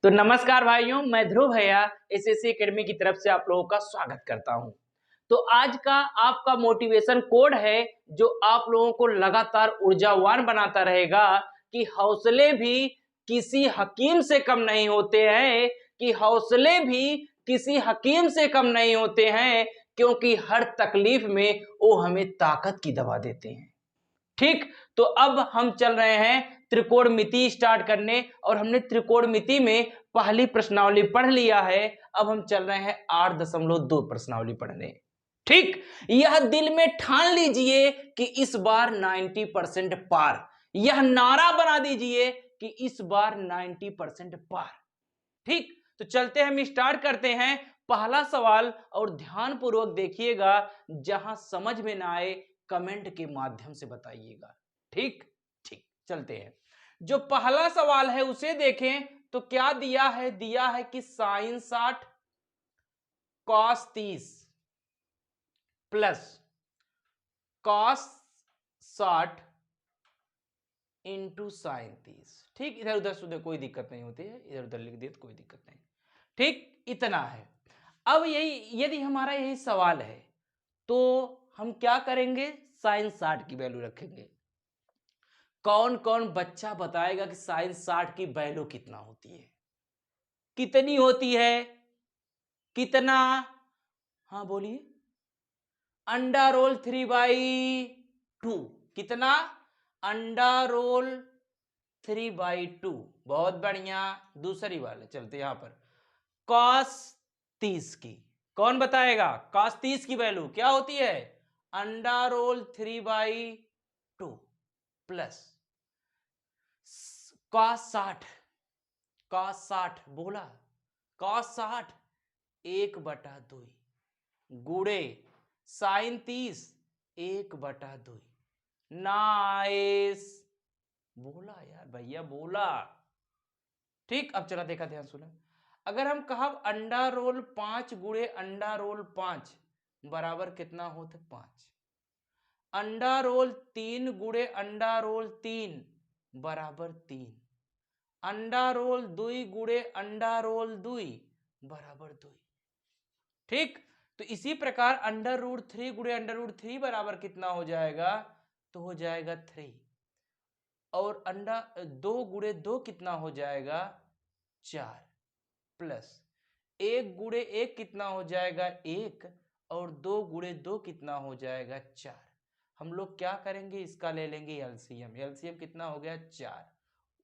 तो नमस्कार भाइयों, मैं ध्रुव भैया एसएससी एकेडमी की तरफ से आप लोगों का स्वागत करता हूं। तो आज का आपका मोटिवेशन कोड है जो आप लोगों को लगातार ऊर्जावान बनाता रहेगा कि हौसले भी किसी हकीम से कम नहीं होते हैं, कि हौसले भी किसी हकीम से कम नहीं होते हैं, क्योंकि हर तकलीफ में वो हमें ताकत की दवा देते हैं। ठीक, तो अब हम चल रहे हैं त्रिकोणमिति स्टार्ट करने, और हमने त्रिकोणमिति में पहली प्रश्नावली पढ़ लिया है। अब हम चल रहे हैं 8.2 प्रश्नावली पढ़ने। ठीक, यह दिल में ठान लीजिए कि इस बार 90% पार। यह नारा बना दीजिए कि इस बार 90% पार। ठीक, तो चलते हैं, हम स्टार्ट करते हैं पहला सवाल, और ध्यान पूर्वक देखिएगा। जहां समझ में ना आए कमेंट के माध्यम से बताइएगा। ठीक ठीक, चलते हैं। जो पहला सवाल है उसे देखें तो क्या दिया है? दिया है कि sine 60 cos 30 plus cos 60 into sine 30। ठीक, इधर उधर सुधे कोई दिक्कत नहीं होती है, इधर उधर लिख दिए तो कोई दिक्कत नहीं। ठीक, इतना है। अब यही यदि हमारा यही सवाल है तो हम क्या करेंगे? साइन 60 की वैल्यू रखेंगे। कौन कौन बच्चा बताएगा कि साइन 60 की वैल्यू कितना होती है? कितनी होती है? कितना? हाँ बोलिए। अंडा रोल 3/2। कितना? अंडा रोल 3/2। बहुत बढ़िया। दूसरी वाले चलते यहां पर, कॉस 30 की। कौन बताएगा? कॉस 30 की वैल्यू क्या होती है? अंडा रोल 3/2 प्लस कॉस 60। कॉस 60 बोला, कॉस 60 1/2 गुड़े साइन 30 1/2। नाइस, बोला यार भैया, बोला। ठीक, अब चला देखा, ध्यान सुना। अगर हम कहा अंडा रोल 5 गुड़े अंडा रोल 5 बराबर कितना होता? 5। अंडा रोल 3 गुड़े अंडा रोल 3 बराबर 3। अंडा रोल 2 गुड़े अंडा रोल 2 बराबर 2। ठीक, तो इसी प्रकार अंडर रूट 3 गुड़े अंडर रूट 3 बराबर कितना हो जाएगा? तो हो जाएगा 3। और अंडा 2 गुड़े 2 कितना हो जाएगा? 4 प्लस 1 गुड़े 1 कितना हो जाएगा? 1। और 2 गुड़े 2 कितना हो जाएगा? 4। हम लोग क्या करेंगे? इसका ले लेंगे एलसीएम। एलसीएम कितना हो गया? 4।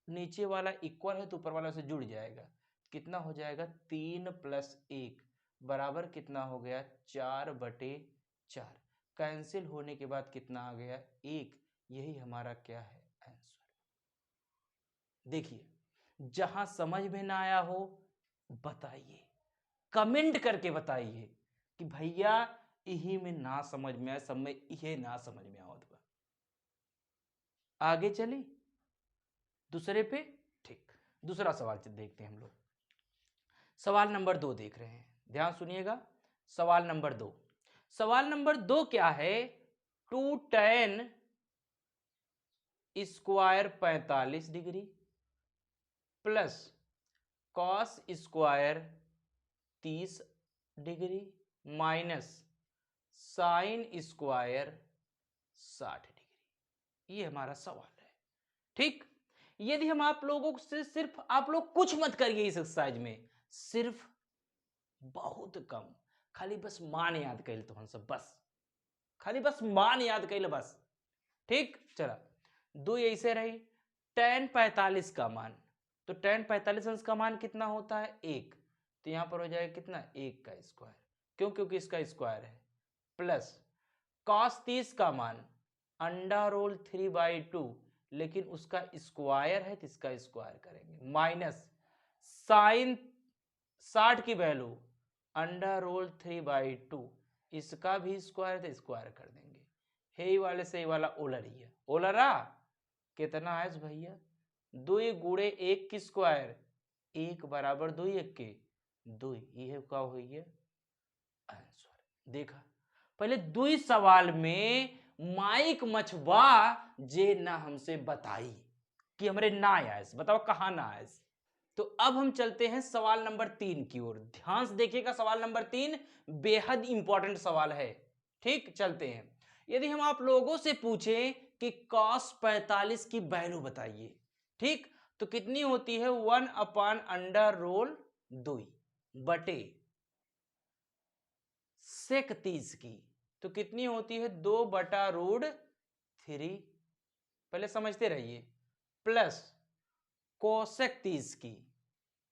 नीचे वाला इक्वल है तो ऊपर वाला से जुड़ जाएगा। कितना हो जाएगा? 3 प्लस 1 बराबर कितना हो गया? 4/4। कैंसिल होने के बाद कितना आ गया? 1। यही हमारा क्या है? आंसर। देखिए, जहां समझ में ना आया हो बताइए, कमेंट करके बताइए कि भैया यही में ना समझ में आया, सब में यही ना समझ में आओ। आगे चली दूसरे पे। ठीक, दूसरा सवाल देखते हैं हम लोग। सवाल नंबर 2 देख रहे हैं, ध्यान सुनिएगा। सवाल नंबर 2। सवाल नंबर 2 क्या है? 2 tan square 45 degree plus cos square 30 degree minus sine square 60 degree. ये हमारा सवाल है। ठीक, यदि हम आप लोगों से सिर्फ, आप लोग कुछ मत करिए इस एक्सरसाइज में, सिर्फ बहुत कम, खाली बस मान याद कर तो हम सब, बस खाली बस मान याद कर बस। ठीक, चला 2 ऐसे रही। tan 45 का मान, तो tan 45 अंश का मान कितना होता है? 1। तो यहां पर हो जाएगा कितना? 1 का स्क्वायर, क्यों? क्योंकि इसका स्क्वायर है। प्लस cos 30 का मान अंडा रोल 3/2, लेकिन उसका स्क्वायर है तो इसका स्क्वायर करेंगे। माइनस साइन 60 की वैल्यू अंडा रोल 3/2, इसका भी स्क्वायर है तो स्क्वायर कर देंगे। हे वाले से वाला ओलर ही है, ओलरा कितना है भैया? 2 गुड़े 1 की स्क्वायर, 1 बराबर 2 1 के 2। ये क्या हुई है? आंसर। देखा, पहले 2 सवाल में माइक मछवा जे ना हमसे बताई कि हमरे ना आयस, बताओ कहां ना आयस। तो अब हम चलते हैं सवाल नंबर 3 की ओर। ध्यान से देखिएगा, सवाल नंबर 3 बेहद इंपॉर्टेंट सवाल है। ठीक, चलते हैं। यदि हम आप लोगों से पूछें कि cos 45 की वैल्यू बताइए, ठीक, तो कितनी होती है 1/√2 बटे sec 30 की, तो कितनी होती है 2/√3, पहले समझते रहिए, प्लस कोसेक 30 की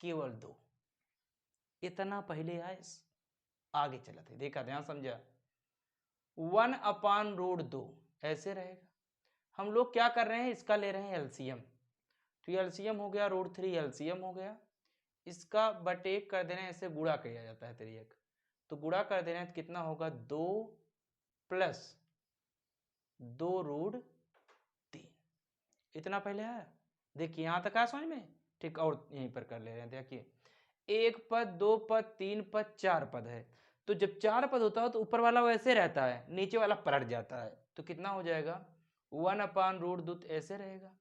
केवल 2। इतना पहले आए, आगे चला थे, देखा, ध्यान समझा। 1/√2 ऐसे रहेगा। हम लोग क्या कर रहे हैं, इसका ले रहे हैं एलसीएम, तो एलसीएम हो गया √3, एलसीएम हो गया, इसका बटे कर देना, ऐसे गुणा किया जाता है 3, तो गुणा कर देना तो कितना होगा 2 प्लस 2√3। इतना पहले है, देखिए यहां तक आया समझ में, ठीक, और यहीं पर कर ले रहे हैं। देखिए 1 पद, 2 पद, 3 पद, 4 पद है, तो जब 4 पद होता है तो ऊपर वाला वैसे रहता है, नीचे वाला पलट जाता है, तो कितना हो जाएगा 1/√2 ऐसे रहेगा,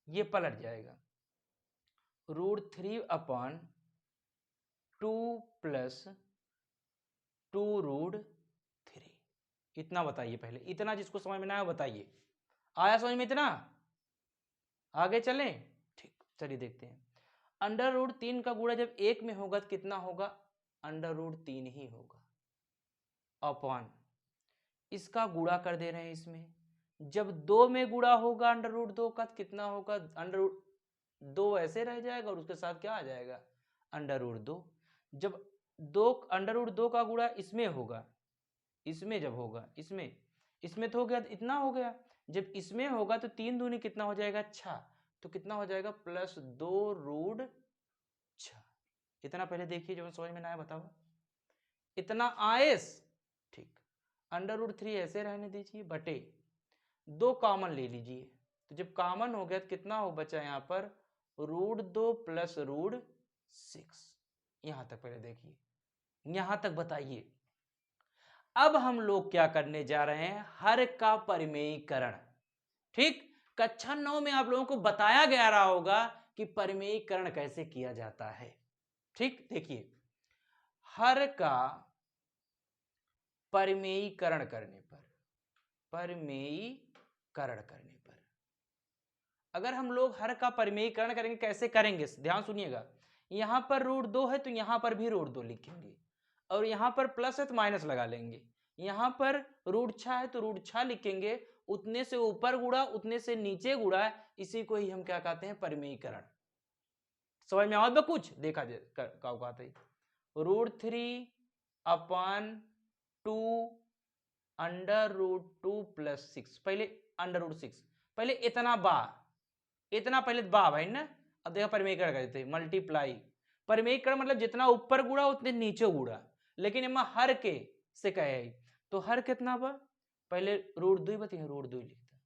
ये पलट जाएगा, √3/2 प्लस 2√3। इतना बताइए पहले, इतना जिसको समझ में ना आया बताइए। आया समझ में इतना? आगे चलें, ठीक, चलिए देखते हैं। √3 का गुणा जब 1 में होगा तो कितना होगा, √3 ही होगा, अपॉन इसका गुणा कर दे रहे हैं इसमें। जब 2 में गुणा होगा √2 का तो कितना होगा, √2 ऐसे रह जाएगा और उसके साथ क्या आ जाएगा, √2। जब √2 का गुणा इसमें होगा, इसमें जब होगा, इसमें तो हो गया, इतना हो गया, जब इसमें होगा तो 3 दूनी कितना हो जाएगा 6, तो कितना हो जाएगा प्लस 2√6। इतना पहले देखिए, जो समझ में ना आया बताओ, इतना आएस, ठीक, √3 ऐसे रहने दीजिए, बटे 2 कॉमन ले लीजिए, तो जब कॉमन हो गया तो कितना हो बचा यहाँ पर √2 प्लस √6। यहां तक पहले देखिए, यहां तक बताइए। अब हम लोग क्या करने जा रहे हैं, हर का परिमेयीकरण। ठीक, कक्षा 9 में आप लोगों को बताया गया रहा होगा कि परिमेयीकरण कैसे किया जाता है। ठीक, देखिए, हर का परिमेयीकरण करने पर, अगर हम लोग हर का परिमेयीकरण करेंगे, कैसे करेंगे ध्यान सुनिएगा। यहां पर √2 है तो यहां पर भी √2 लिखेंगे, और यहां पर प्लस है तो माइनस लगा लेंगे, यहां पर √6 है तो √6 लिखेंगे, उतने से ऊपर गुणा उतने से नीचे गुणा, इसी को ही हम क्या कहते हैं, परिमेयीकरण। समझ में आओ कुछ, देखा क्या कहते हैं, √3/2 √2 प्लस 6, पहले √6, पहले इतना पहले बा भाई ना। अब देखा परिमेयीकरण कर देते, मल्टीप्लाई, परिमेयीकरण मतलब जितना ऊपर गुणा उतने नीचे गुणा, लेकिन इमा हर के से कहे तो हर कितना बा, पहले √2 बताइए, √2 लिखता,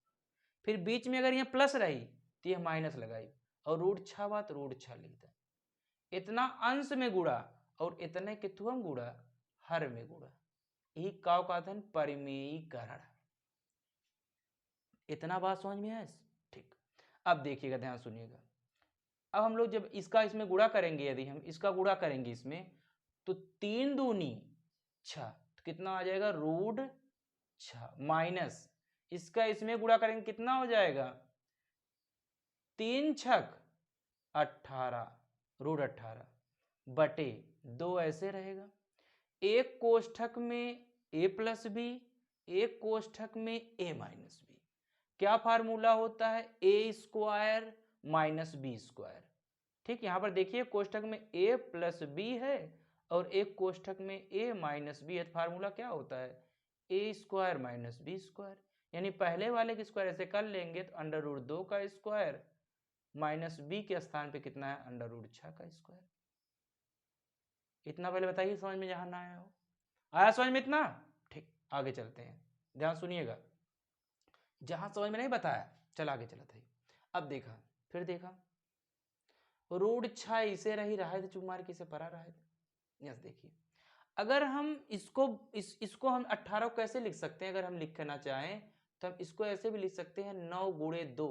फिर बीच में अगर यहाँ प्लस रही तो यह माइनस लगाई, और √6 बा तो √6 लिखता, इतना अंश में गुणा और इतने कितुअम गुणा हर में गुणा, यही का कहते हैं परिमेयीकरण। इतना बात समझ में आया? ठीक, अब देखिएगा, ध्यान सुनिएगा। अब हम लोग जब इसका इसमें गुणा करेंगे, यदि हम इसका गुणा करेंगे इसमें, तो 3 दूनी 6, तो कितना आ जाएगा √6, माइनस इसका इसमें गुणा करेंगे कितना हो जाएगा 3 छक 18, √18 बटे 2 ऐसे रहेगा, एक कोष्ठक में a प्लस बी, एक कोष्ठक में a माइनस बी। क्या फार्मूला होता है, a square minus B square. ठीक, यहां पर देखिए कोष्ठक में a प्लस बी है और एक कोष्ठक में a माइनस बी है, फार्मूला क्या होता है a square minus B square, यानी पहले वाले के स्क्वायर ऐसे कर लेंगे तो √2 का स्क्वायर माइनस बी के स्थान पे कितना है √6 का स्क्वायर। इतना पहले बताइए, समझ में जहां ना आया हो। आया समझ में इतना? ठीक, आगे चलते हैं, ध्यान सुनिएगा, जहां समझ में नहीं बताया चल आगे चला था। अब देखा, फिर देखा √6 इसे रही रहा है, चुमार किसे परा रहा है। यस, देखिए, अगर हम इसको हम 18 को कैसे लिख सकते हैं, अगर हम लिखना चाहें तो हम इसको ऐसे भी लिख सकते हैं 9 × 2,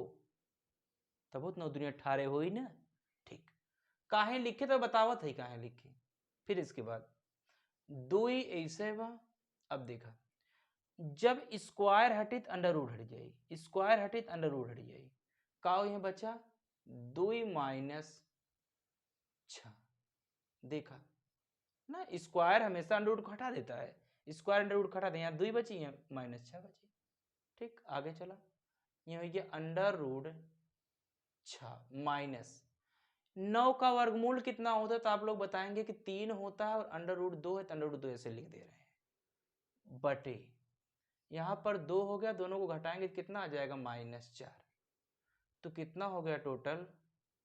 तब 9 दूनी 18 हो ही ना। ठीक, काहे लिखे तो बतावत है काहे लिखे। फिर इसके बाद 2 ऐसे बा। अब देखा जब स्क्वायर हटी तो अंडर रूट हट जाई, स्क्वायर हटी तो अंडर रूट हट जाई, का हो यहाँ बचा 2 माइनस 6। देखा ना स्क्वायर हमेशा अंडर रूट हटा देता है, स्क्वायर अंडर रूट हटा दे, यहाँ 2 बची है माइनस 6 बची। ठीक आगे चला, ये हो गया अंडर रूट 6 माइनस 9 का वर्गमूल कितना होता है तो आप लोग बताएंगे कि 3 होता है और अंडर रूट 2 है तो अंडर रूट 2 ऐसे लिख दे रहे हैं बटे यहाँ पर 2 हो गया, दोनों को घटाएंगे तो कितना आ जाएगा -4। तो कितना हो गया total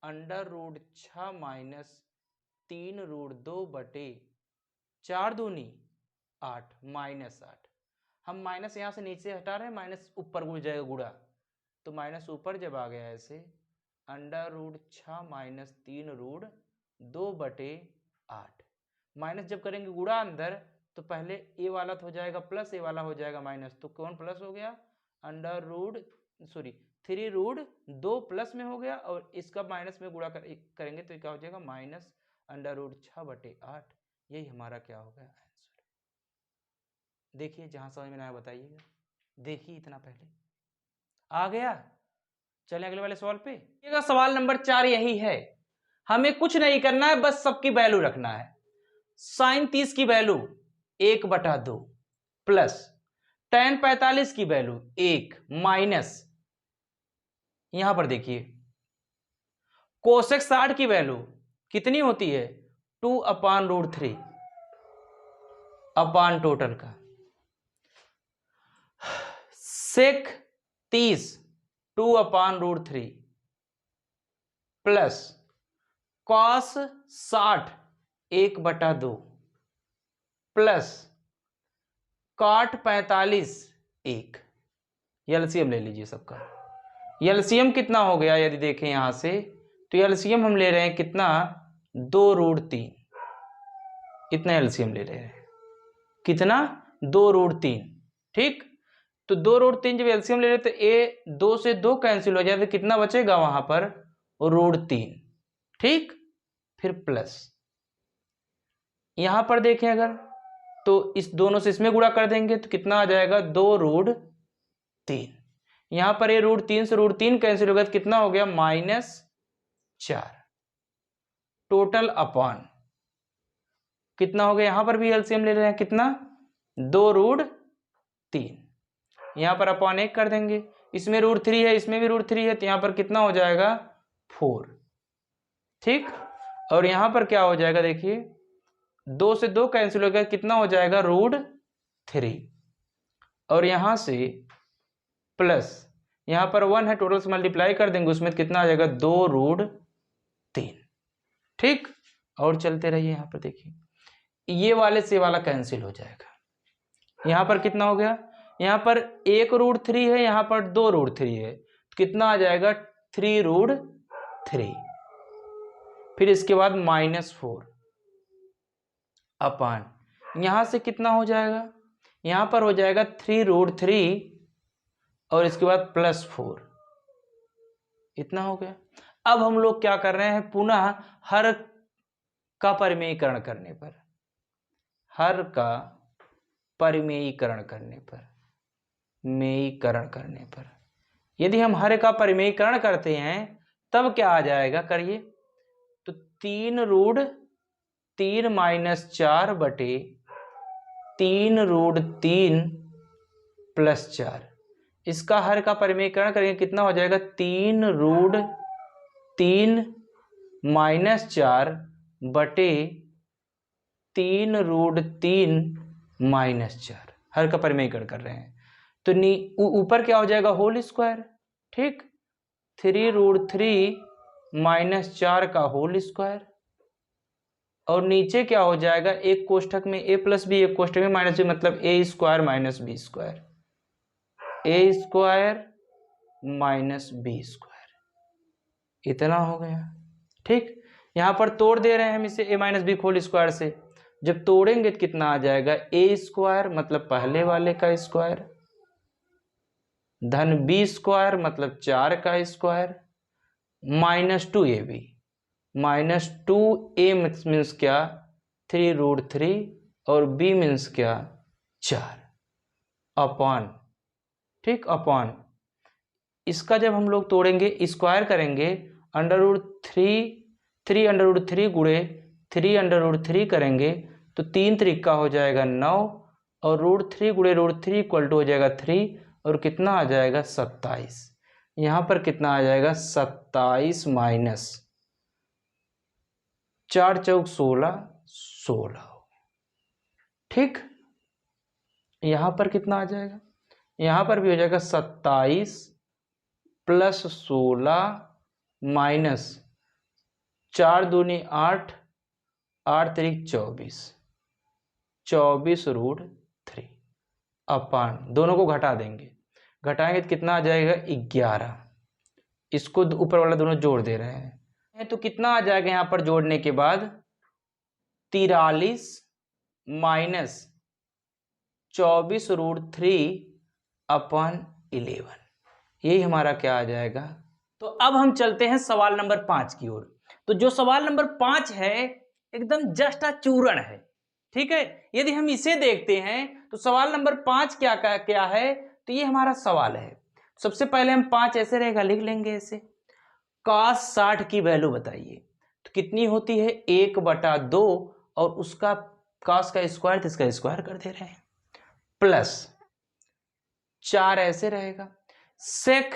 under root 6 minus 3 root 2 बटे 4 दूनी 8 -8। हम माइनस यहाँ से नीचे हटा रहे हैं, माइनस ऊपर गुड़ जाएगा गुड़ा, तो माइनस ऊपर जब आ गया ऐसे अंडर रूट 6 माइनस 3 रूट 2 बटे 8। माइनस जब करेंगे गुड़ा अंदर तो पहले ए वाला तो हो जाएगा प्लस, ए वाला हो जाएगा माइनस, तो कौन प्लस हो गया अंडर रूट 3 रूट 2 प्लस में हो गया और इसका माइनस में गुणा करेंगे तो क्या हो जाएगा माइनस अंडर रूट 6 बटे 8। यही हमारा क्या हो गया आंसर। देखिए जहां समझ में आया बताइएगा, देखिए इतना पहले आ गया। चलें अगले वाले सवाल पे। सवाल नंबर 4 यही है, हमें कुछ नहीं करना है, बस सबकी वैल्यू रखना है। साइन 30 की वैल्यू 1/2 प्लस tan 45 की वैल्यू 1 माइनस यहां पर देखिए कोसेक 60 की वैल्यू कितनी होती है 2/√3 अपान टोटल का, सेक 30 2/√3 प्लस कॉस 60 1/2 प्लस काट 45 1। एलसीएम ले लीजिए सबका। एलसीएम कितना हो गया यदि देखें यहां से तो एलसीएम हम ले रहे हैं कितना 2√3, इतना एलसीएम ले रहे हैं कितना 2√3। ठीक तो 2√3 जब एलसीएम ले रहे तो ए 2 से 2 कैंसिल हो जाए तो कितना बचेगा वहां पर √3। ठीक फिर प्लस यहां पर देखें अगर तो इस दोनों से इसमें गुणा कर देंगे तो कितना आ जाएगा 2√3। यहां पर ये √3 से √3 कैंसिल हो गया तो कितना हो गया -4 टोटल अपॉन कितना हो गया। यहां पर भी एलसीएम ले रहे हैं कितना 2√3, यहां पर अपॉन 1 कर देंगे, इसमें √3 है इसमें भी √3 है तो यहां पर कितना हो जाएगा 4। ठीक और यहां पर क्या हो जाएगा देखिए 2 से 2 कैंसिल हो गया कितना हो जाएगा √3 और यहां से प्लस यहां पर 1 है टोटल से मल्टीप्लाई कर देंगे उसमें कितना आ जाएगा 2√3। ठीक और चलते रहिए यहां पर देखिए ये वाले से वाला कैंसिल हो जाएगा। यहां पर कितना हो गया यहां पर 1√3 है यहां पर 2√3 है तो कितना आ जाएगा 3√3। फिर इसके बाद -4 अपान यहां से कितना हो जाएगा यहां पर हो जाएगा 3√3 और इसके बाद +4 इतना हो गया। अब हम लोग क्या कर रहे हैं पुनः हर का परिमेयीकरण करने पर, हर का परिमेयीकरण करने पर मेयीकरण करने पर यदि हम हर का परिमेयीकरण करते हैं तब क्या आ जाएगा करिए तो 3√3 -4 बटे 3√3 + 4 इसका हर का परिमेयीकरण करेंगे कितना हो जाएगा 3√3 -4 बटे 3√3 -4 हर का परिमेयीकरण कर रहे हैं तो ऊपर क्या हो जाएगा होल स्क्वायर। ठीक 3√3 -4 का होल स्क्वायर और नीचे क्या हो जाएगा एक कोष्ठक में a + b एक कोष्ठक में -b मतलब a² - b² a² - b² इतना हो गया। ठीक यहां पर तोड़ दे रहे हैं हम इसे a - b होल स्क्वायर से, जब तोड़ेंगे तो कितना आ जाएगा a² मतलब पहले वाले का स्क्वायर धन b² मतलब 4 का स्क्वायर -2ab -2a मीन्स क्या 3√3 और b मीन्स क्या 4 अपॉन, ठीक, अपॉन इसका जब हम लोग तोड़ेंगे स्क्वायर करेंगे √3 गुणे 3√3 करेंगे तो 3 त्रिका हो जाएगा 9 और √3 गुणे √3 इक्वल टू हो जाएगा 3 और कितना आ जाएगा 27। यहाँ पर कितना आ जाएगा 27 माइनस 4 चौक 16, ठीक। यहाँ पर कितना आ जाएगा, यहाँ पर भी हो जाएगा 27 प्लस 16 माइनस 4 दूनी 8, 8 त्रिक 24√3 अपान, दोनों को घटा देंगे, घटाएंगे तो कितना आ जाएगा 11। इसको ऊपर वाला दोनों जोड़ दे रहे हैं तो कितना आ जाएगा यहाँ पर जोड़ने के बाद 43 माइनस 24√3 अपान 11, यही हमारा क्या आ जाएगा। तो अब हम चलते हैं सवाल नंबर 5 की ओर। तो जो सवाल नंबर 5 है एकदम जस्ट चूरण है, ठीक है। यदि हम इसे देखते हैं तो सवाल नंबर 5 क्या है, तो ये हमारा सवाल है। सबसे पहले हम 5 ऐसे रहेगा लिख लेंगे ऐसे, cos 60 की वैल्यू बताइए तो कितनी होती है 1/2 और उसका cos का स्क्वायर तो इसका स्क्वायर कर दे रहे हैं, प्लस 4 ऐसे रहेगा, सेक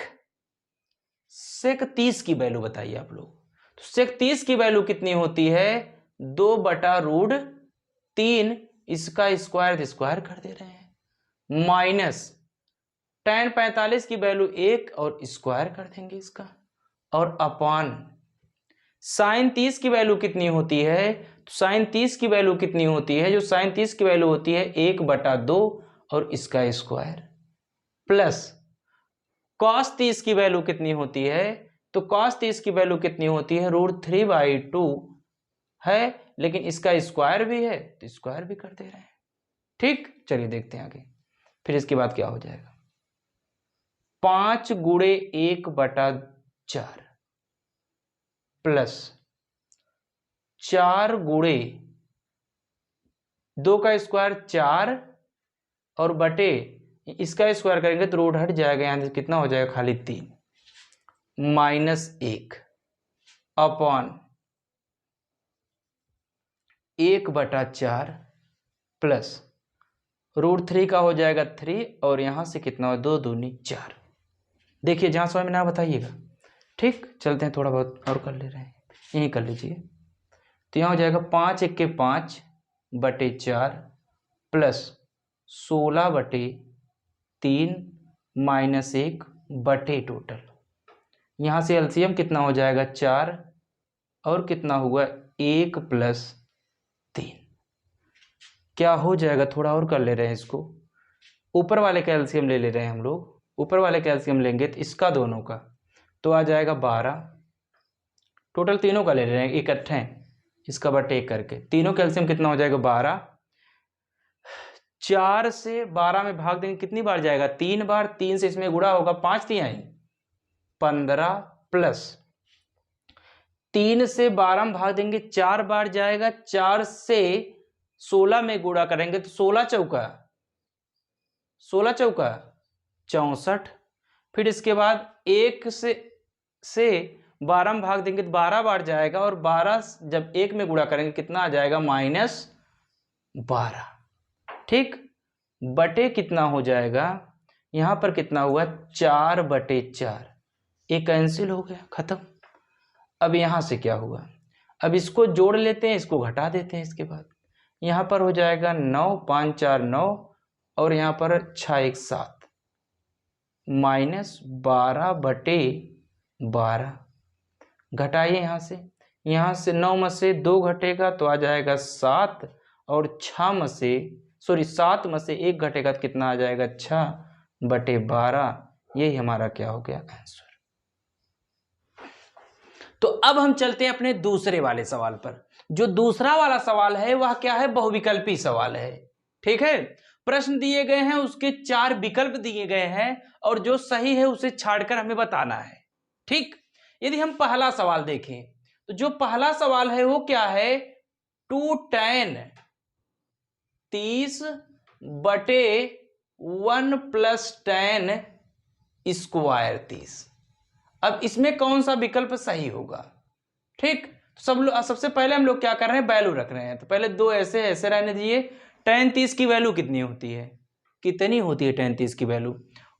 30 की वैल्यू बताइए आप लोग, तो सेक 30 की वैल्यू कितनी होती है 2/√3, इसका स्क्वायर तो स्क्वायर कर दे रहे हैं, माइनस tan 45 की वैल्यू 1 और स्क्वायर कर देंगे इसका, और अपान साइन 30 की वैल्यू कितनी होती है, तो साइन 30 की वैल्यू कितनी होती है, जो साइन 30 की वैल्यू होती है 1/2 और इसका स्क्वायर, प्लस cos 30 की वैल्यू कितनी होती है, तो cos 30 की वैल्यू कितनी होती है √3/2 है, लेकिन इसका स्क्वायर भी है तो स्क्वायर भी कर दे रहे हैं, ठीक। चलिए देखते हैं आगे, फिर इसके बाद क्या हो जाएगा 5 गुणे 1/4 प्लस 4 गुणे 2 का स्क्वायर 4 और बटे इसका स्क्वायर करेंगे तो रूट हट जाएगा, यहां से कितना हो जाएगा खाली 3 -1 अपॉन 1/4 प्लस √3 का हो जाएगा 3 और यहां से कितना हो 2 दूनी 4। देखिए जहां समझ में ना बताइएगा, ठीक। चलते हैं थोड़ा बहुत और कर ले रहे हैं, यही कर लीजिए। तो यहाँ हो जाएगा 5 × 1 = 5/4 प्लस 16/3 माइनस 1 बटे टोटल, यहाँ से एलसीएम कितना हो जाएगा 4 और कितना हुआ 1 + 3, क्या हो जाएगा, थोड़ा और कर ले रहे हैं इसको, ऊपर वाले का एलसीएम ले रहे हैं हम लोग, ऊपर वाले का एलसीएम लेंगे तो इसका दोनों का तो आ जाएगा 12, टोटल तीनों का ले रहे हैं इकट्ठे, इसका बटे 1 करके, तीनों का एलसीएम कितना हो जाएगा 12, 4 से 12 में भाग देंगे कितनी बार जाएगा 3 बार, 3 से इसमें गुणा होगा 5 × 15 प्लस 3 से 12 में भाग देंगे 4 बार जाएगा, 4 से 16 में गुणा करेंगे तो 16 चौका 64, फिर इसके बाद 1 से 12 में भाग देंगे तो 12 बार जाएगा और 12 जब 1 में गुणा करेंगे कितना आ जाएगा -12, ठीक। बटे कितना हो जाएगा, यहाँ पर कितना हुआ 4/4, ये कैंसिल हो गया, खत्म। अब यहाँ से क्या हुआ, अब इसको जोड़ लेते हैं, इसको घटा देते हैं, इसके बाद यहाँ पर हो जाएगा 9 × 5 = 4 9 और यहाँ पर 6 × 1 = 7 -12/12 घटाइए यहाँ से 9 में से 2 घटेगा तो आ जाएगा 7 और 7 में से 1 घटेगा तो कितना आ जाएगा 6/12, यही हमारा क्या हो गया आंसर। तो अब हम चलते हैं अपने दूसरे वाले सवाल पर। जो दूसरा वाला सवाल है वह क्या है, बहुविकल्पी सवाल है, ठीक है। प्रश्न दिए गए हैं, उसके 4 विकल्प दिए गए हैं और जो सही है उसे छाड़कर हमें बताना है, ठीक। यदि हम पहला सवाल देखें तो जो पहला सवाल है वो क्या है, 2 tan 30 बटे 1 प्लस tan स्क्वायर 30। अब इसमें कौन सा विकल्प सही होगा? ठीक, सब लोग सबसे पहले हम लोग क्या कर रहे हैं, वैल्यू रख रहे हैं। तो पहले दो ऐसे ऐसे रहने दीजिए। tan 30 की वैल्यू कितनी होती है, कितनी होती है tan 30 की वैल्यू?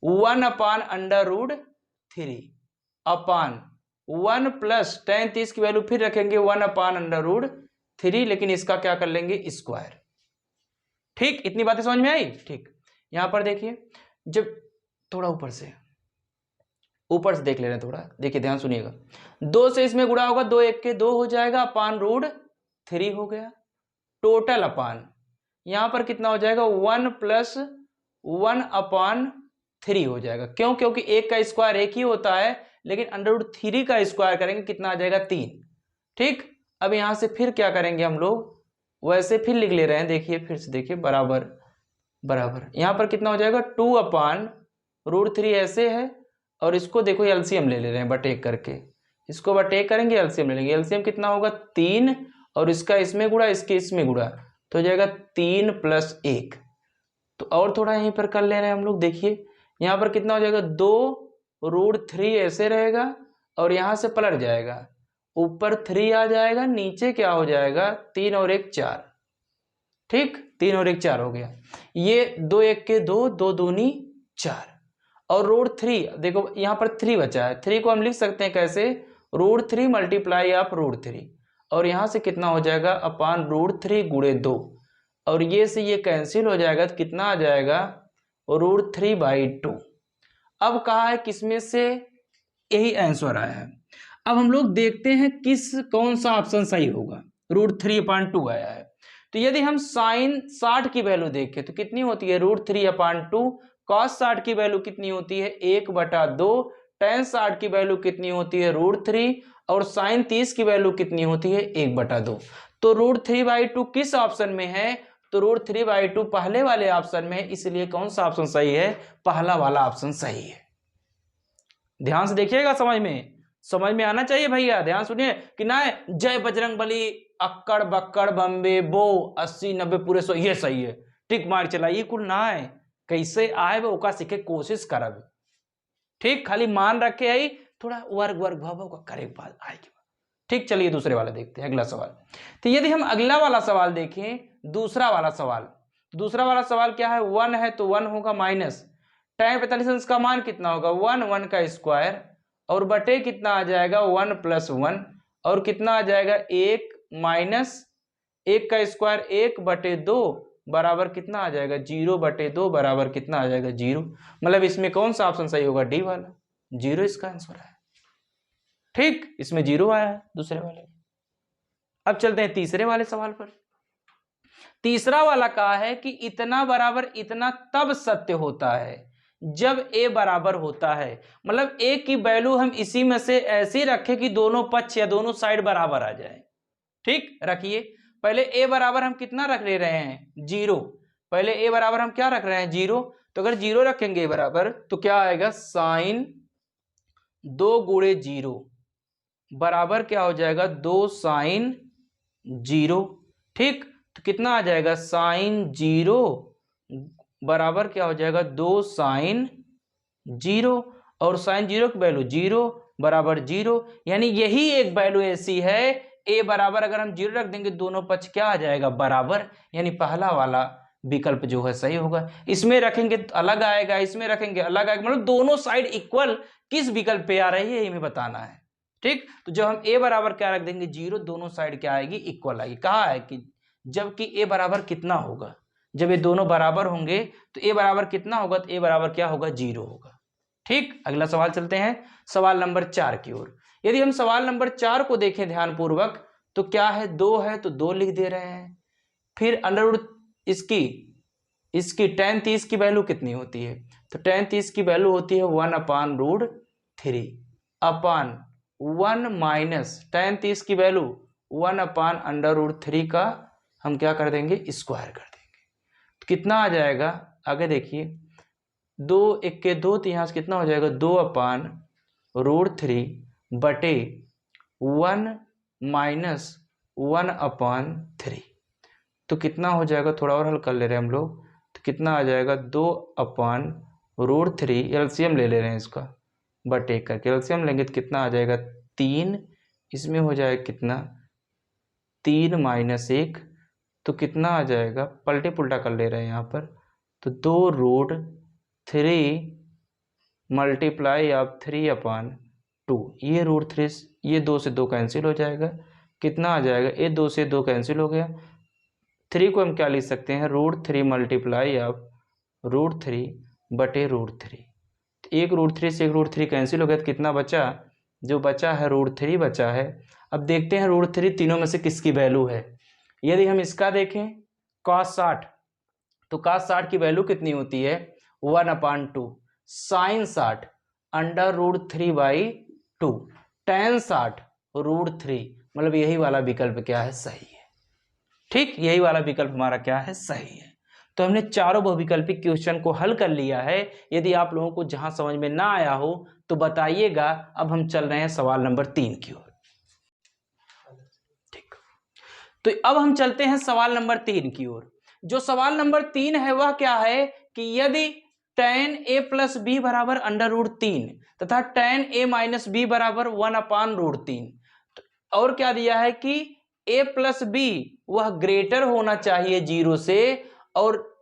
1/√3 अपान 1 प्लस tan 30 की वैल्यू फिर रखेंगे 1/√3, लेकिन इसका क्या कर लेंगे, स्क्वायर। ठीक, इतनी बातें समझ में आई? ठीक, यहां पर देखिए, जब थोड़ा ऊपर से देख ले रहे हैं, थोड़ा देखिए, ध्यान सुनिएगा। 2 से इसमें गुणा होगा, 2 1 के 2 हो जाएगा, अपान √3 हो गया, टोटल अपान यहां पर कितना हो जाएगा, 1 प्लस 1/3 हो जाएगा। क्यों? क्योंकि 1 का स्क्वायर 1 ही होता है, लेकिन √3 का स्क्वायर करेंगे कितना आ जाएगा, 3। ठीक, अब यहां से फिर क्या करेंगे हम लोग, वैसे फिर लिख ले रहे हैं, देखिए फिर से देखिए, बराबर बराबर यहां पर कितना हो जाएगा, 2/√3 ऐसे है, और इसको देखो एलसीएम ले रहे हैं बटे करके, इसको बटे करेंगे, एलसीएम ले लेंगे। एलसीएम कितना होगा, 3, और इसका इसमें गुणा, इसके इसमें गुणा, तो हो जाएगा 3 + 1। तो और थोड़ा यहीं पर कर ले रहे हैं हम लोग, देखिए यहां पर कितना हो जाएगा, 2√3 ऐसे रहेगा, और यहां से पलट जाएगा, ऊपर 3 आ जाएगा, नीचे क्या हो जाएगा, 3 और 1 4। ठीक, 3 और 1 4 हो गया। ये 2 1 के 2, 2 दूनी 4, और √3 देखो यहां पर 3 बचा है, 3 को हम लिख सकते हैं कैसे, √3 मल्टीप्लाई ऑफ √3, और यहां से कितना हो जाएगा, अपान √3 गुणे 2, और ये से ये कैंसिल हो जाएगा, तो कितना आ जाएगा, √3/2। अब कहा है किसमें से, यही आंसर आया है। अब हम लोग देखते हैं कौन सा ऑप्शन सही होगा। √3/2 आया है, तो यदि हम साइन 60 की वैल्यू देखें तो कितनी होती है, √3/2। कॉस 60 की वैल्यू कितनी होती है, 1/2। tan 60 की वैल्यू कितनी होती है, √3, और साइन 30 की वैल्यू कितनी होती है, 1/2। तो √3/2 किस ऑप्शन में है, तो √3/2 पहले वाले ऑप्शन में है, इसलिए कौन सा ऑप्शन सही है, पहला वाला ऑप्शन सही है। ध्यान से देखिएगा, समझ में आना चाहिए भैया, ध्यान सुनिए कि ना जय बजरंग बली, अक्कड़ बक्कड़ बम्बे बो, 80 90 पूरे 100, ये सही है, टिक मार चलाइए, कुल ना है, कैसे आए वो ओका सीखे कोशिश करब। ठीक, खाली मान रखे आई, थोड़ा वर्ग भाव का करे बात आएगी। ठीक, चलिए दूसरे वाला देखते हैं, अगला सवाल। तो यदि हम अगला वाला सवाल देखें, दूसरा वाला सवाल क्या है, 1 है तो 1 होगा, माइनस tan 45 का मान कितना होगा, 1 का स्क्वायर, और बटे कितना आ जाएगा, 1 + 1, और कितना आ जाएगा, 1 - 1 का स्क्वायर 1/2 बराबर कितना आ जाएगा, 0/2 बराबर कितना आ जाएगा, 0। मतलब इसमें कौन सा ऑप्शन सही होगा, डी वाला, 0 इसका आंसर है। ठीक, इसमें 0 आया है दूसरे वाले। अब चलते हैं तीसरे वाले सवाल पर। तीसरा वाला कहा है कि इतना बराबर इतना तब सत्य होता है जब a बराबर होता है, मतलब a की वैल्यू हम इसी में से ऐसी रखें कि दोनों पक्ष या दोनों साइड बराबर आ जाए। ठीक, रखिए, पहले a बराबर हम कितना रख ले रहे हैं, 0। पहले a बराबर हम क्या रख रहे हैं, 0। तो अगर 0 रखेंगे a बराबर, तो क्या आएगा, साइन 2 × 0 बराबर क्या हो जाएगा, 2 sin 0। ठीक, तो कितना आ जाएगा, साइन 0 बराबर क्या हो जाएगा, 2 sin 0, और साइन 0 की वैल्यू 0 बराबर 0, यानी यही एक वैल्यू ऐसी है, a बराबर अगर हम 0 रख देंगे, दोनों पक्ष क्या आ जाएगा, बराबर, यानी पहला वाला विकल्प जो है सही होगा। इसमें रखेंगे तो अलग आएगा, इसमें रखेंगे अलग आएगा, मतलब दोनों साइड इक्वल किस विकल्प पे आ रही है, हमें बताना है। ठीक, तो जब हम a बराबर क्या रख देंगे, 0, दोनों साइड क्या आएगी, इक्वल आएगी। कहा है कि जबकि a बराबर कितना होगा, जब ये दोनों बराबर होंगे तो a बराबर कितना होगा, तो a बराबर क्या होगा, 0 होगा। ठीक, अगला सवाल चलते हैं सवाल नंबर 4 की ओर। यदि हम सवाल नंबर 4 को देखें ध्यानपूर्वक, तो क्या है, 2 है तो 2 लिख दे रहे हैं, फिर अंडरवुड इसकी tan 30 की वैल्यू कितनी होती है, तो tan 30 की वैल्यू होती है 1/√3 अपान 1 माइनस tan 30 की वैल्यू 1/√3 का हम क्या कर देंगे, स्क्वायर कर देंगे। तो कितना आ जाएगा, आगे देखिए, 2 1 के 2, तो यहाँ से कितना हो जाएगा, 2/√3 बटे 1 -1/3। तो कितना हो जाएगा, थोड़ा और हल कर ले रहे हैं हम लोग, तो कितना आ जाएगा 2/√3, एलसीएम ले रहे हैं इसका, बटे करके एलसीएम लेंगे तो कितना आ जाएगा 3, इसमें हो जाएगा कितना 3 - 1, तो कितना आ जाएगा, पलटे पुल्टा कर ले रहे हैं यहाँ पर, तो 2√3 मल्टीप्लाई आप 3/2, ये √3, ये 2 से 2 कैंसिल हो जाएगा, कितना आ जाएगा, ये 2 से 2 कैंसिल हो गया, 3 को हम क्या लिख सकते हैं, √3 मल्टीप्लाई आप √3 बटे √3, एक √3 से एक √3 कैंसिल हो गया तो कितना बचा, जो बचा है √3 बचा है। अब देखते हैं √3 तीनों में से किसकी वैल्यू है। यदि हम इसका देखें cos 60, तो cos 60 की वैल्यू कितनी होती है 1/2, sin 60 √3/2, tan 60 √3, मतलब यही वाला विकल्प क्या है, सही है। ठीक, यही वाला विकल्प हमारा क्या है, सही है। तो हमने चारों बहुविकल्पिक क्वेश्चन को हल कर लिया है। यदि आप लोगों को जहां समझ में ना आया हो तो बताइएगा। अब हम चल रहे हैं सवाल नंबर 3 की ओर। ठीक, तो अब हम चलते हैं सवाल नंबर 3 की ओर। जो सवाल नंबर 3 है वह क्या है कि यदि tan a + b बराबर √3 तथा tan a - b बराबर 1/√3, और क्या दिया है कि a + b वह ग्रेटर होना चाहिए 0 से और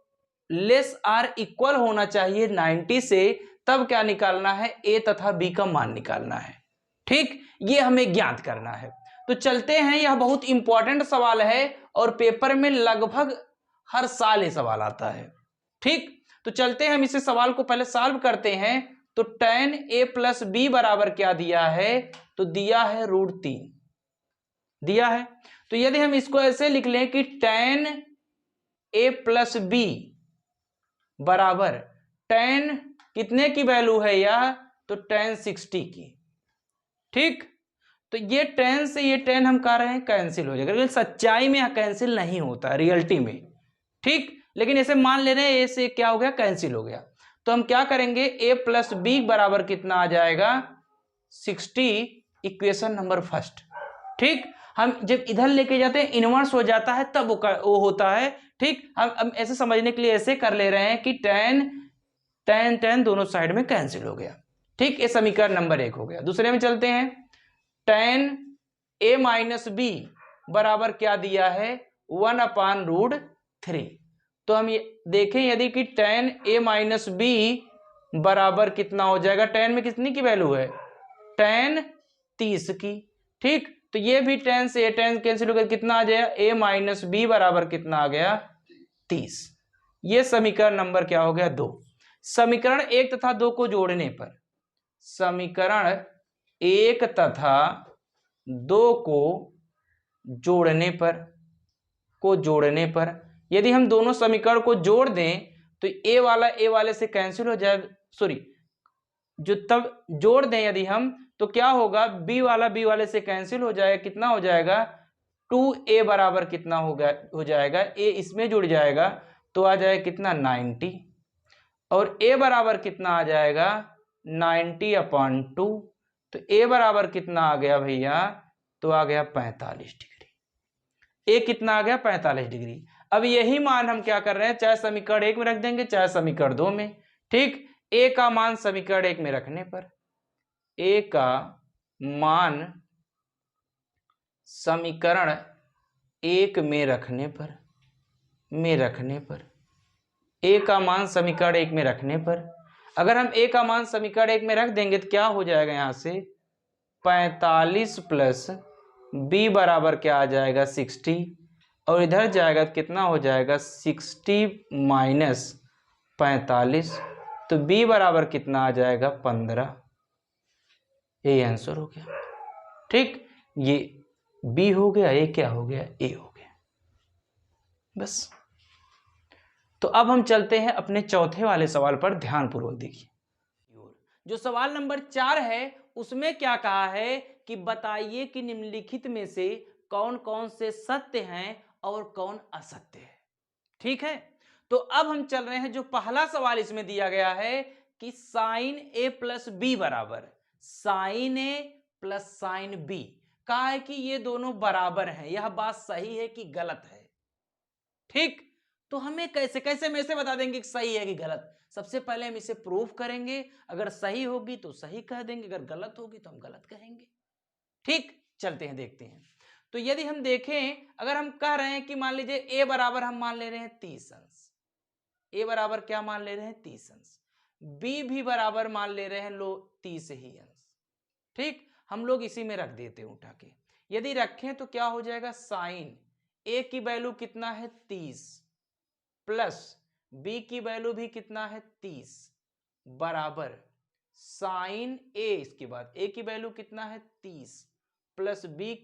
लेस आर इक्वल होना चाहिए 90 से, तब क्या निकालना है, a तथा b का मान निकालना है। ठीक, ये हमें ज्ञात करना है। तो चलते हैं, यह बहुत इंपॉर्टेंट सवाल है और पेपर में लगभग हर साल ये सवाल आता है। ठीक, तो चलते हैं हम इसे सवाल को पहले सॉल्व करते हैं। तो tan a + b बराबर क्या दिया है, तो दिया है √3 दिया है। तो यदि हम इसको ऐसे लिख लें कि tan a + b बराबर tan कितने की वैल्यू है यह, तो tan 60 की। ठीक, तो ये tan से ये tan हम कह रहे हैं कैंसिल हो जाएगा, लेकिन सच्चाई में यह कैंसिल नहीं होता रियलिटी में। ठीक, लेकिन ऐसे मान ले रहे हैं, a से क्या हो गया, कैंसिल हो गया। तो हम क्या करेंगे, a + b बराबर कितना आ जाएगा 60, इक्वेशन नंबर फर्स्ट। ठीक, हम जब इधर लेके जाते हैं इनवर्स हो जाता है तब वो होता है। ठीक, हम ऐसे समझने के लिए ऐसे कर ले रहे हैं कि tan दोनों साइड में कैंसिल हो गया। ठीक, ये समीकरण नंबर 1 हो गया। दूसरे में चलते हैं, tan a - b बराबर क्या दिया है 1/√3। तो हम ये देखें यदि कि tan a - b बराबर कितना हो जाएगा, tan में कितनी की वैल्यू है, tan 30 की। ठीक, तो ये भी tan से tan कैंसिल हो गया, कितना आ जाएगा, a - b बराबर कितना आ गया 30। ये समीकरण नंबर क्या हो गया 2। समीकरण 1 तथा 2 को जोड़ने पर, समीकरण 1 तथा 2 को जोड़ने पर यदि हम दोनों समीकरण को जोड़ दें तो a वाला a वाले से कैंसिल हो जाए, सॉरी, जो तब जोड़ दें यदि हम तो क्या होगा, b वाला b वाले से कैंसिल हो जाएगा, कितना हो जाएगा 2a बराबर कितना हो जाएगा, a इसमें जुड़ जाएगा तो आ जाएगा कितना 90, और a बराबर कितना आ जाएगा 90/2। तो a बराबर कितना आ गया भैया, तो आ गया 45 डिग्री। a कितना आ गया 45 डिग्री। अब यही मान हम क्या कर रहे हैं, चाहे समीकरण 1 में रख देंगे चाहे समीकरण 2 में। ठीक, a का मान समीकरण 1 में रखने पर, a का मान समीकरण 1 में रखने पर a का मान समीकरण 1 में रखने पर, अगर हम a का मान समीकरण 1 में रख देंगे तो क्या हो जाएगा, यहां से 45 + b बराबर क्या आ जाएगा 60, और इधर जाएगा तो कितना हो जाएगा 60 - 45, तो b बराबर कितना आ जाएगा 15। ये आंसर हो गया। ठीक, ये b हो गया, ये क्या हो गया, a हो गया। बस। तो अब हम चलते हैं अपने चौथे वाले सवाल पर, ध्यानपूर्वक देखिए। जो सवाल नंबर 4 है उसमें क्या कहा है कि बताइए कि निम्नलिखित में से कौन कौन से सत्य हैं और कौन असत्य है। ठीक है, तो अब हम चल रहे हैं, जो पहला सवाल इसमें दिया गया है कि sin a + b बराबर sin a + sin b, कहा है कि ये दोनों बराबर हैं, यह बात सही है कि गलत है। ठीक, तो हमें कैसे कैसे हम ऐसे बता देंगे कि सही है कि गलत? सबसे पहले हम इसे प्रूफ करेंगे, अगर सही होगी तो सही कह देंगे, अगर गलत होगी तो हम गलत कहेंगे। ठीक, चलते हैं देखते हैं। तो यदि हम देखें, अगर हम कह रहे हैं कि मान लीजिए a बराबर हम मान ले रहे हैं 30 अंश, a बराबर क्या मान ले रहे हैं 30 अंश, b भी बराबर मान ले रहे हैं लो 30 ही अंश। ठीक, हम लोग इसी में रख देते हैं उठा के। यदि रखें तो क्या हो जाएगा, साइन a की वैल्यू कितना है 30 प्लस b की वैल्यू भी कितना है 30 बराबर साइन a, इसके बाद a की वैल्यू कितना है 30 प्लस b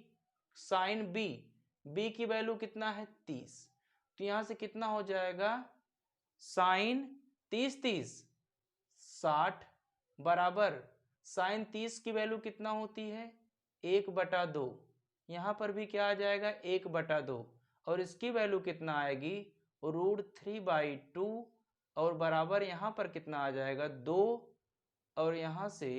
साइन b की वैल्यू कितना है 30। तो यहां से कितना हो जाएगा, साइन 30 60 बराबर साइन 30 की वैल्यू कितना होती है 1/2। यहां पर भी क्या आ जाएगा 1/2 और इसकी वैल्यू कितना आएगी √3/2 और बराबर यहां पर कितना आ जाएगा 2 और यहां से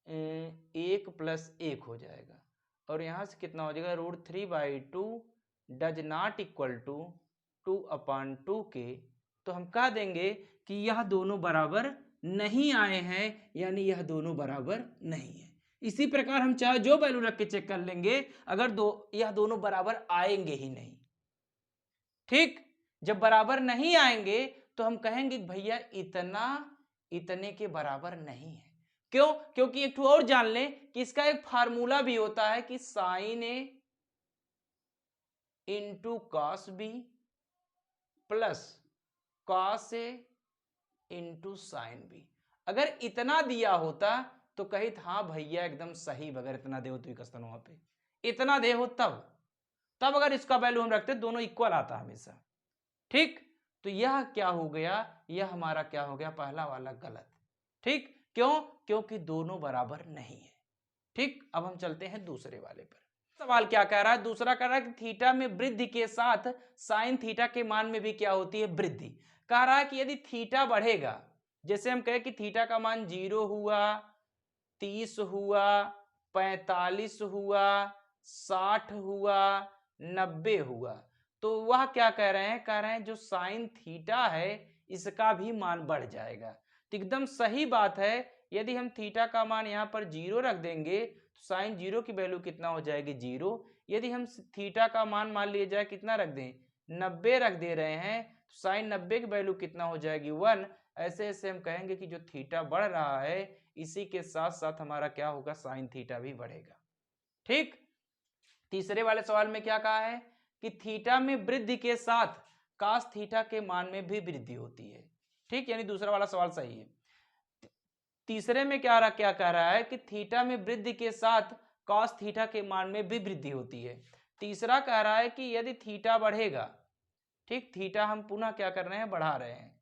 1 + 1 हो जाएगा और यहां से कितना हो जाएगा √3/2 डज नॉट इक्वल टू 2/2 के। तो हम कह देंगे कि यह दोनों बराबर नहीं आए हैं, यानी यह दोनों बराबर नहीं है। इसी प्रकार हम चाहे जो वैल्यू रख के चेक कर लेंगे, अगर यह दोनों बराबर आएंगे ही नहीं। ठीक, जब बराबर नहीं आएंगे तो हम कहेंगे भैया इतना इतने के बराबर नहीं है। क्यों? क्योंकि एक और जान लें कि इसका एक फार्मूला भी होता है कि sine A into cos B plus cos A into sine B. अगर इतना दिया होता तो कहित हाँ भैया एकदम सही, बगैर इतना दे हो तो वहां पे इतना दे हो तब अगर इसका वैल्यू हम रखते दोनों इक्वल आता हमेशा। ठीक, तो यह क्या हो गया, यह हमारा क्या हो गया पहला वाला गलत। ठीक, क्यों? क्योंकि दोनों बराबर नहीं है। ठीक, अब हम चलते हैं दूसरे वाले पर। सवाल क्या कह रहा है, दूसरा कह रहा है कि थीटा में वृद्धि के साथ साइन थीटा के मान में भी क्या होती है वृद्धि। कह रहा है कि यदि थीटा बढ़ेगा, जैसे हम कहें कि थीटा का मान 0 हुआ, 30 हुआ, 45 हुआ, 60 हुआ, 90 हुआ, तो वह क्या कह रहे हैं, कह रहे हैं जो साइन थीटा है इसका भी मान बढ़ जाएगा। तो एकदम सही बात है, यदि हम थीटा का मान यहाँ पर 0 रख देंगे तो साइन 0 की वैल्यू कितना हो जाएगी 0। यदि हम थीटा का मान लिया जाए कितना रख दें 90 रख दे रहे हैं तो साइन 90 की वैल्यू कितना हो जाएगी 1। ऐसे ऐसे हम कहेंगे कि जो थीटा बढ़ रहा है इसी के साथ साथ हमारा क्या होगा साइन थीटा भी बढ़ेगा। ठीक, तीसरे वाले सवाल में क्या कहा है कि थीटा में वृद्धि के साथ कास थीटा के मान में भी वृद्धि होती है। ठीक, यानी दूसरा वाला सवाल सही है। तीसरे में क्या कह रहा है कि थीटा में वृद्धि के साथ कॉस थीटा के मान में भी वृद्धि होती है। तीसरा कह रहा है कि यदि थीटा बढ़ेगा, ठीक, थीटा हम पुनः क्या कर रहे हैं बढ़ा रहे हैं,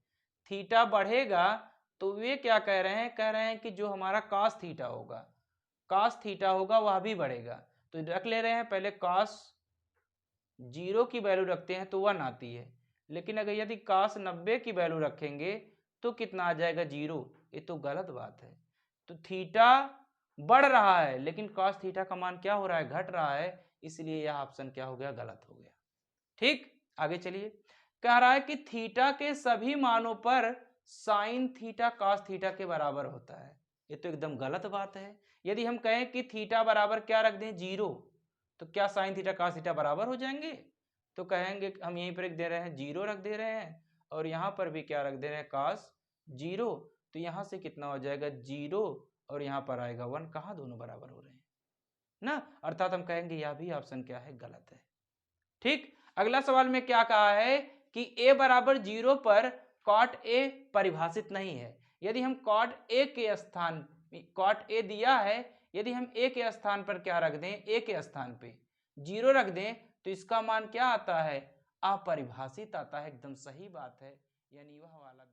थीटा बढ़ेगा तो वे क्या कह रहे हैं, कह रहे हैं कि जो हमारा कॉस थीटा होगा वह भी बढ़ेगा। तो रख ले रहे हैं पहले कॉस 0 की वैल्यू रखते हैं तो 1 आती है, लेकिन अगर यदि कॉस 90 की वैल्यू रखेंगे तो कितना आ जाएगा 0। ये तो गलत बात है। तो थीटा बढ़ रहा है लेकिन कॉस थीटा का मान क्या हो रहा है घट रहा है, इसलिए यह ऑप्शन क्या हो गया गलत हो गया। ठीक, आगे चलिए। कह रहा है कि थीटा के सभी मानों पर साइन थीटा कॉस थीटा के बराबर होता है। ये तो एकदम गलत बात है। यदि हम कहें कि थीटा बराबर क्या रख दें 0, तो क्या साइन थीटा कॉस थीटा बराबर हो जाएंगे? तो कहेंगे हम यहीं पर एक दे रहे हैं 0 रख दे रहे हैं और यहाँ पर भी क्या रख दे रहे हैं कॉस 0। तो यहाँ से कितना हो जाएगा 0 और यहाँ पर आएगा 1। कहाँ दोनों बराबर हो रहे हैं ना, अर्थात हम कहेंगे यह भी ऑप्शन क्या है गलत है। ठीक, अगला सवाल में क्या कहा है कि a बराबर 0 पर कॉट a परिभाषित नहीं है। यदि हम कॉट a के स्थान कॉट a दिया है, यदि हम a के स्थान पर क्या रख दें, a के स्थान पे 0 रख दें तो इसका मान क्या आता है अपरिभाषित आता है। एकदम सही बात है, यानी वह वाला